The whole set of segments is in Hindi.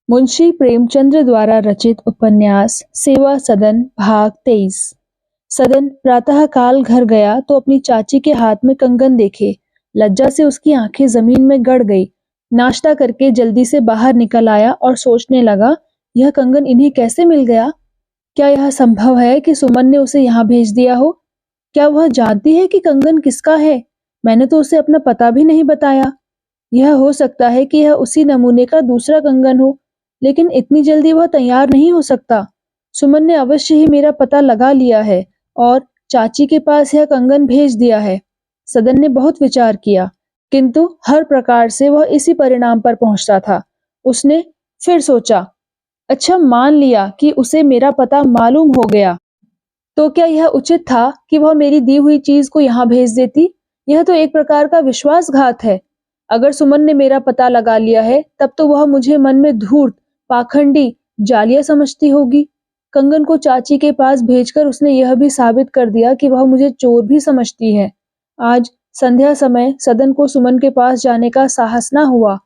मुंशी प्रेमचंद्र द्वारा रचित उपन्यास सेवा सदन भाग 23। सदन प्रातःकाल घर गया तो अपनी चाची के हाथ में कंगन देखे लज्जा से उसकी आंखें जमीन में गड़ गई। नाश्ता करके जल्दी से बाहर निकल आया और सोचने लगा, यह कंगन इन्हें कैसे मिल गया? क्या यह संभव है कि सुमन ने उसे यहाँ भेज दिया हो? क्या वह जानती है कि कंगन किसका है? मैंने तो उसे अपना पता भी नहीं बताया। यह हो सकता है कि यह उसी नमूने का दूसरा कंगन हो, लेकिन इतनी जल्दी वह तैयार नहीं हो सकता। सुमन ने अवश्य ही मेरा पता लगा लिया है और चाची के पास यह कंगन भेज दिया है। सदन ने बहुत विचार किया, किंतु हर प्रकार से वह इसी परिणाम पर पहुंचता था। उसने फिर सोचा, अच्छा मान लिया कि उसे मेरा पता मालूम हो गया, तो क्या यह उचित था कि वह मेरी दी हुई चीज को यहाँ भेज देती? यह तो एक प्रकार का विश्वासघात है। अगर सुमन ने मेरा पता लगा लिया है, तब तो वह मुझे मन में धूर्त, पाखंडी, जालिया समझती होगी। कंगन को चाची के पास भेजकर उसने यह भी साबित कर दिया कि वह मुझे चोर भी समझती है। आज संध्या समय सदन को सुमन के पास जाने का साहस न हुआ।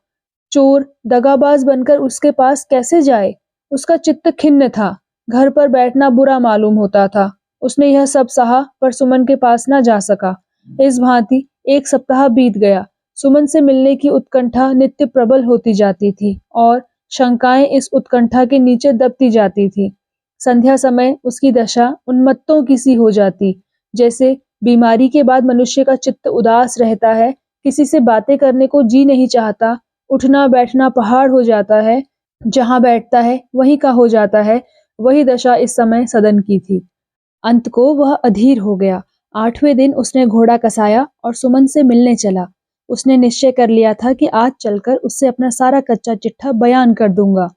चोर दगाबाज बनकर उसके पास कैसे जाए? उसका चित्त खिन्न था। घर पर बैठना बुरा मालूम होता था। उसने यह सब सहा पर सुमन के पास न जा सका। इस भांति एक सप्ताह बीत गया। सुमन से मिलने की उत्कंठा नित्य प्रबल होती जाती थी और शंकाएं इस उत्कंठा के नीचे दबती जाती थी। संध्या समय उसकी दशा उन्मत्तों की सी हो जाती, जैसे बीमारी के बाद मनुष्य का चित्त उदास रहता है, किसी से बातें करने को जी नहीं चाहता, उठना बैठना पहाड़ हो जाता है, जहां बैठता है वहीं का हो जाता है। वही दशा इस समय सदन की थी। अंत को वह अधीर हो गया। 8वें दिन उसने घोड़ा कसाया और सुमन से मिलने चला। उसने निश्चय कर लिया था कि आज चलकर उससे अपना सारा कच्चा चिट्ठा बयान कर दूंगा।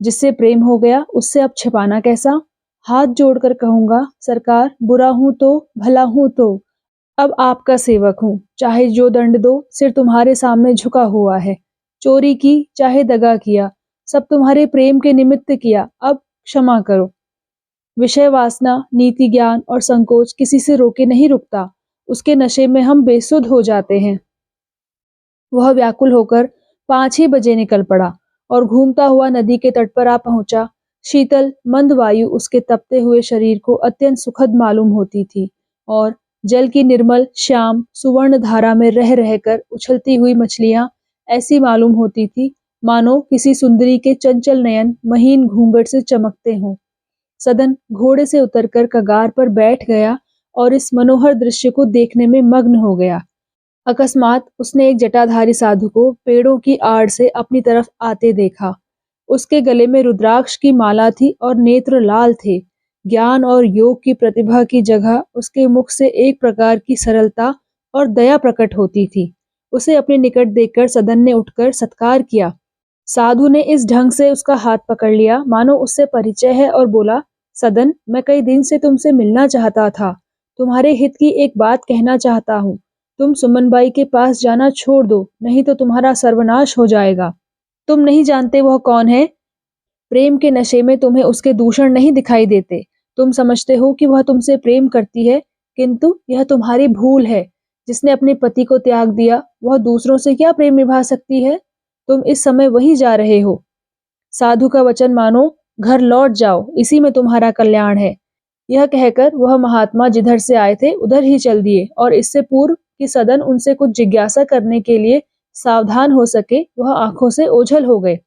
जिससे प्रेम हो गया उससे अब छिपाना कैसा? हाथ जोड़कर कहूंगा, सरकार बुरा हूं तो भला हूं तो अब आपका सेवक हूँ, चाहे जो दंड दो, सिर तुम्हारे सामने झुका हुआ है। चोरी की चाहे दगा किया, सब तुम्हारे प्रेम के निमित्त किया, अब क्षमा करो। विषय वासना, नीति ज्ञान और संकोच किसी से रोके नहीं रुकता। उसके नशे में हम बेसुध हो जाते हैं। वह व्याकुल होकर 5 ही बजे निकल पड़ा और घूमता हुआ नदी के तट पर आ पहुंचा। शीतल मंद वायु उसके तपते हुए शरीर को अत्यंत सुखद मालूम होती थी और जल की निर्मल श्याम सुवर्ण धारा में रह रहकर उछलती हुई मछलियां ऐसी मालूम होती थी मानो किसी सुंदरी के चंचल नयन महीन घूंघट से चमकते हों। सदन घोड़े से उतरकर कगार पर बैठ गया और इस मनोहर दृश्य को देखने में मग्न हो गया। अकस्मात उसने एक जटाधारी साधु को पेड़ों की आड़ से अपनी तरफ आते देखा। उसके गले में रुद्राक्ष की माला थी और नेत्र लाल थे। ज्ञान और योग की प्रतिभा की जगह उसके मुख से एक प्रकार की सरलता और दया प्रकट होती थी। उसे अपने निकट देखकर सदन ने उठकर सत्कार किया। साधु ने इस ढंग से उसका हाथ पकड़ लिया मानो उससे परिचय है और बोला, सदन, मैं कई दिन से तुमसे मिलना चाहता था। तुम्हारे हित की एक बात कहना चाहता हूँ। तुम सुमन बाई के पास जाना छोड़ दो, नहीं तो तुम्हारा सर्वनाश हो जाएगा। तुम नहीं जानते वह कौन है। प्रेम के नशे में तुम्हें उसके दूषण नहीं दिखाई देते। तुम समझते हो कि वह तुमसे प्रेम करती है, किंतु यह तुम्हारी भूल है। जिसने अपने पति को त्याग दिया वह दूसरों से क्या प्रेम निभा सकती है? तुम इस समय वहीं जा रहे हो। साधु का वचन मानो, घर लौट जाओ, इसी में तुम्हारा कल्याण है। यह कहकर वह महात्मा जिधर से आए थे उधर ही चल दिए और इससे पूर्व कि सदन उनसे कुछ जिज्ञासा करने के लिए सावधान हो सके, वह आंखों से ओझल हो गए।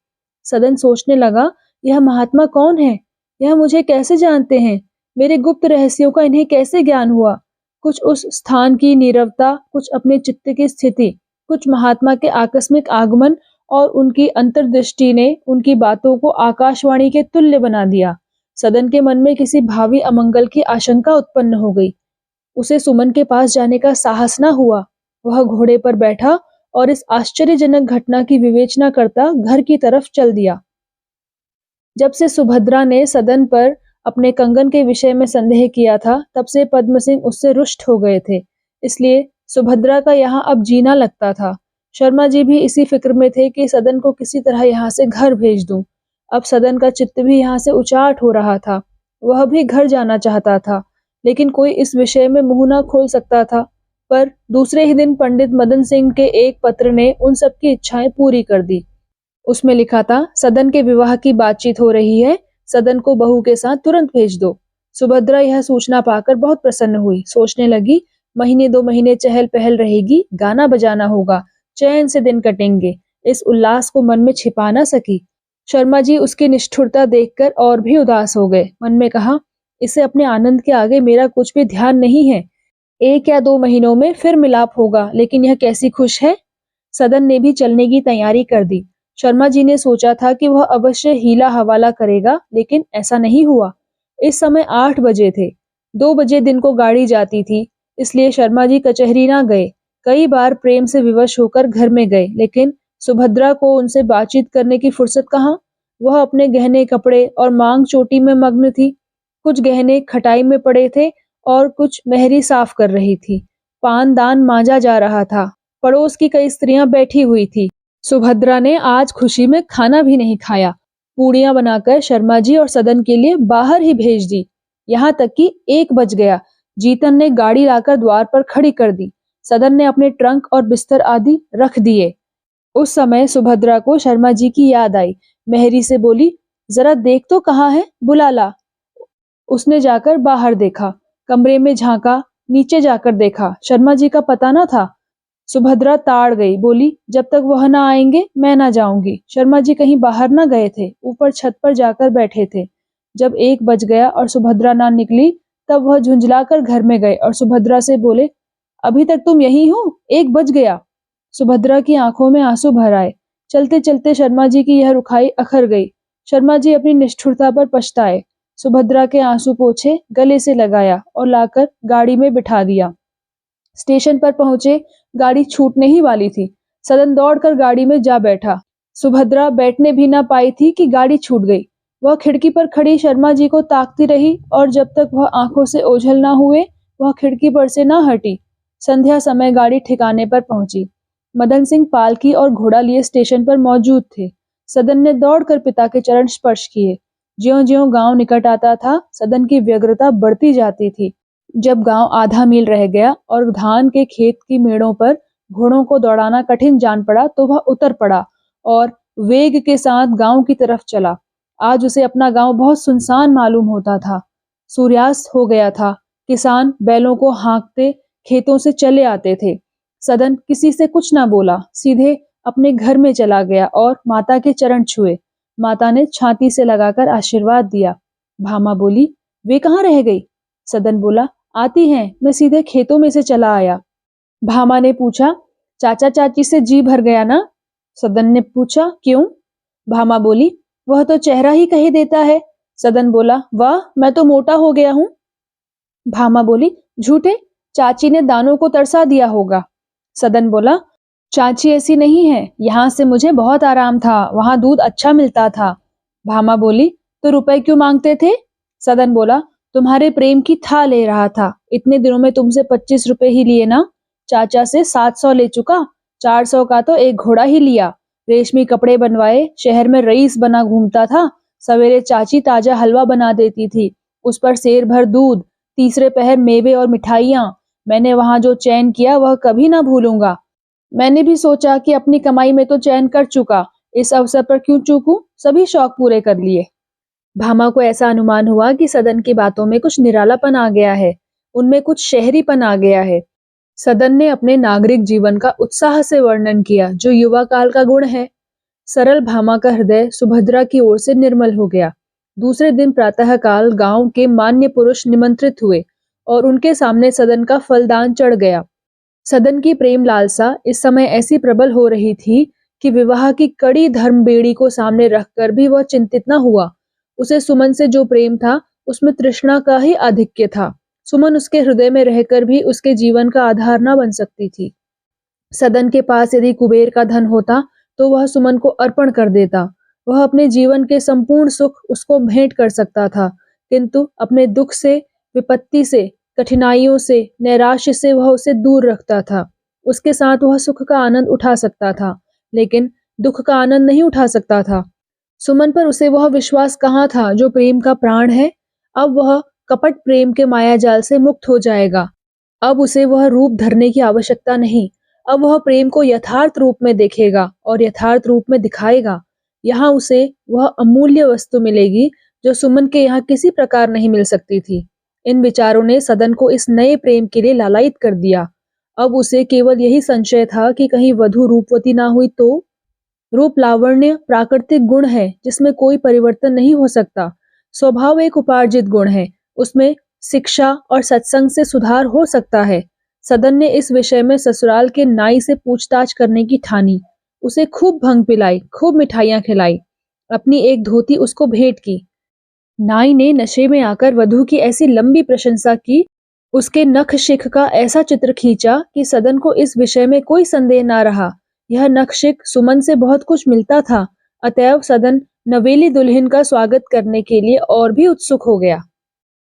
सदन सोचने लगा, यह महात्मा कौन है? यह मुझे कैसे जानते हैं? मेरे गुप्त रहस्यों का इन्हें कैसे ज्ञान हुआ? कुछ उस स्थान की नीरवता, कुछ अपने चित्त की स्थिति, कुछ महात्मा के आकस्मिक आगमन और उनकी अंतर्दृष्टि ने उनकी बातों को आकाशवाणी के तुल्य बना दिया। सदन के मन में किसी भावी अमंगल की आशंका उत्पन्न हो गई। उसे सुमन के पास जाने का साहस न हुआ। वह घोड़े पर बैठा और इस आश्चर्यजनक घटना की विवेचना करता घर की तरफ चल दिया। जब से सुभद्रा ने सदन पर अपने कंगन के विषय में संदेह किया था, तब से पद्म सिंह उससे रुष्ट हो गए थे। इसलिए सुभद्रा का यहाँ अब जीना लगता था। शर्मा जी भी इसी फिक्र में थे कि सदन को किसी तरह यहाँ से घर भेज दूं। अब सदन का चित्त भी यहाँ से उचाट हो रहा था। वह भी घर जाना चाहता था, लेकिन कोई इस विषय में मुंह न खोल सकता था। पर दूसरे ही दिन पंडित मदन सिंह के एक पत्र ने उन सबकी इच्छाएं पूरी कर दी। उसमें लिखा था, सदन के विवाह की बातचीत हो रही है, सदन को बहू के साथ तुरंत भेज दो। सुभद्रा यह सूचना पाकर बहुत प्रसन्न हुई। सोचने लगी, महीने 2 महीने चहल पहल रहेगी, गाना बजाना होगा, चैन से दिन कटेंगे। इस उल्लास को मन में छिपा न सकी। शर्मा जी उसकी निष्ठुरता देखकर और भी उदास हो गए। मन में कहा, इसे अपने आनंद के आगे मेरा कुछ भी ध्यान नहीं है। 1 या 2 महीनों में फिर मिलाप होगा, लेकिन यह कैसी खुश है। सदन ने भी चलने की तैयारी कर दी। शर्मा जी ने सोचा था कि वह अवश्य हीला हवाला करेगा, लेकिन ऐसा नहीं हुआ। इस समय 8 बजे थे। 2 बजे दिन को गाड़ी जाती थी, इसलिए शर्मा जी कचहरी ना गए। कई बार प्रेम से विवश होकर घर में गए, लेकिन सुभद्रा को उनसे बातचीत करने की फुर्सत कहाँ। वह अपने गहने कपड़े और मांग चोटी में मग्न थी। कुछ गहने खटाई में पड़े थे और कुछ मेहरी साफ कर रही थी। पान दान मांजा जा रहा था। पड़ोस की कई स्त्रियां बैठी हुई थी। सुभद्रा ने आज खुशी में खाना भी नहीं खाया। पूड़ियां बनाकर शर्मा जी और सदन के लिए बाहर ही भेज दी। यहाँ तक कि 1 बज गया। जीतन ने गाड़ी लाकर द्वार पर खड़ी कर दी। सदन ने अपने ट्रंक और बिस्तर आदि रख दिए। उस समय सुभद्रा को शर्मा जी की याद आई। मेहरी से बोली, जरा देख तो कहाँ है, बुला ला। उसने जाकर बाहर देखा, कमरे में झांका, नीचे जाकर देखा, शर्मा जी का पता न था। सुभद्रा ताड़ गई, बोली, जब तक वह ना आएंगे मैं ना जाऊंगी। शर्मा जी कहीं बाहर ना गए थे, ऊपर छत पर जाकर बैठे थे। जब 1 बज गया और सुभद्रा ना निकली, तब वह झुंझलाकर घर में गए और सुभद्रा से बोले, अभी तक तुम यही हो, 1 बज गया। सुभद्रा की आंखों में आंसू भर आए। चलते चलते शर्मा जी की यह रुखाई अखर गई। शर्मा जी अपनी निष्ठुरता पर पछताए। सुभद्रा के आंसू पोंछे, गले से लगाया और लाकर गाड़ी में बिठा दिया। स्टेशन पर पहुंचे, गाड़ी छूटने ही वाली थी। सदन दौड़कर गाड़ी में जा बैठा। सुभद्रा बैठने भी ना पाई थी कि गाड़ी छूट गई। वह खिड़की पर खड़ी शर्मा जी को ताकती रही और जब तक वह आंखों से ओझल ना हुए, वह खिड़की पर से ना हटी। संध्या समय गाड़ी ठिकाने पर पहुंची। मदन सिंह पालकी और घोड़ा लिए स्टेशन पर मौजूद थे। सदन ने दौड़कर पिता के चरण स्पर्श किए। ज्यों-ज्यों गांव निकट आता था, सदन की व्यग्रता बढ़ती जाती थी। जब गांव आधा मील रह गया और धान के खेत की मेड़ों पर घोड़ों को दौड़ाना कठिन जान पड़ा, तो वह उतर पड़ा और वेग के साथ गांव की तरफ चला। आज उसे अपना गांव बहुत सुनसान मालूम होता था। सूर्यास्त हो गया था। किसान बैलों को हाँकते खेतों से चले आते थे। सदन किसी से कुछ ना बोला, सीधे अपने घर में चला गया और माता के चरण छुए। माता ने छाती से लगाकर आशीर्वाद दिया। भामा बोली, वे कहाँ रह गई? सदन बोला, आती हैं, मैं सीधे खेतों में से चला आया। भामा ने पूछा, चाचा चाची से जी भर गया ना? सदन ने पूछा, क्यों? भामा बोली, वह तो चेहरा ही कही देता है। सदन बोला, वाह, मैं तो मोटा हो गया हूँ। भामा बोली, झूठे, चाची ने दानों को तरसा दिया होगा। सदन बोला, चाची ऐसी नहीं है, यहाँ से मुझे बहुत आराम था, वहां दूध अच्छा मिलता था। भामा बोली, तो रुपए क्यों मांगते थे? सदन बोला, तुम्हारे प्रेम की था ले रहा था। इतने दिनों में तुमसे 25 रुपए ही लिए ना। चाचा से 700 ले चुका, 400 का तो एक घोड़ा ही लिया। रेशमी कपड़े बनवाए, शहर में रईस बना घूमता था। सवेरे चाची ताजा हलवा बना देती थी, उस पर सेर भर दूध, तीसरे पहर मेवे और मिठाइयाँ। मैंने वहां जो चैन किया वह कभी ना भूलूंगा। मैंने भी सोचा कि अपनी कमाई में तो चैन कर चुका, इस अवसर पर क्यों चूकूं, सभी शौक पूरे कर लिए। भामा को ऐसा अनुमान हुआ कि सदन की बातों में कुछ निरालापन आ गया है, उनमें कुछ शहरीपन आ गया है। सदन ने अपने नागरिक जीवन का उत्साह से वर्णन किया, जो युवा काल का गुण है। सरल भामा का हृदय सुभद्रा की ओर से निर्मल हो गया। दूसरे दिन प्रातःकाल गांव के मान्य पुरुष निमंत्रित हुए और उनके सामने सदन का फलदान चढ़ गया। सदन की प्रेम लालसा इस समय ऐसी प्रबल हो रही थी कि विवाह की कड़ी धर्म बेड़ी को सामने रखकर भी वह चिंतित न हुआ। उसे सुमन से जो प्रेम था, उसमें तृष्णा का ही आधिक्य था। सुमन उसके हृदय में रहकर भी उसके जीवन का आधार न बन सकती थी। सदन के पास यदि कुबेर का धन होता, तो वह सुमन को अर्पण कर देता। वह अपने जीवन के संपूर्ण सुख उसको भेंट कर सकता था, किंतु अपने दुख से, विपत्ति से, कठिनाइयों से, नैराश्य से वह उसे दूर रखता था। उसके साथ वह सुख का आनंद उठा सकता था, लेकिन दुख का आनंद नहीं उठा सकता था। सुमन पर उसे वह विश्वास कहाँ था जो प्रेम का प्राण है। अब वह कपट प्रेम के मायाजाल से मुक्त हो जाएगा। अब उसे वह रूप धरने की आवश्यकता नहीं। अब वह प्रेम को यथार्थ रूप में देखेगा और यथार्थ रूप में दिखाएगा। यहाँ उसे वह अमूल्य वस्तु मिलेगी जो सुमन के यहाँ किसी प्रकार नहीं मिल सकती थी। इन विचारों ने सदन को इस नए प्रेम के लिए लालायित कर दिया। अब उसे केवल यही संशय था कि कहीं वधु रूपवती ना हुई तो। रूप लावण्य प्राकृतिक गुण है जिसमें कोई परिवर्तन नहीं हो सकता। स्वभाव एक उपार्जित गुण है, उसमें शिक्षा और सत्संग से सुधार हो सकता है। सदन ने इस विषय में ससुराल के नाई से पूछताछ करने की ठानी। उसे खूब भंग पिलाई, खूब मिठाइयां खिलाई, अपनी एक धोती उसको भेंट की। नाई ने नशे में आकर वधु की ऐसी लंबी प्रशंसा की, उसके नख शिख का ऐसा चित्र खींचा कि सदन को इस विषय में कोई संदेह ना रहा। यह नख शिख सुमन से बहुत कुछ मिलता था, अतएव सदन नवेली दुल्हन का स्वागत करने के लिए और भी उत्सुक हो गया।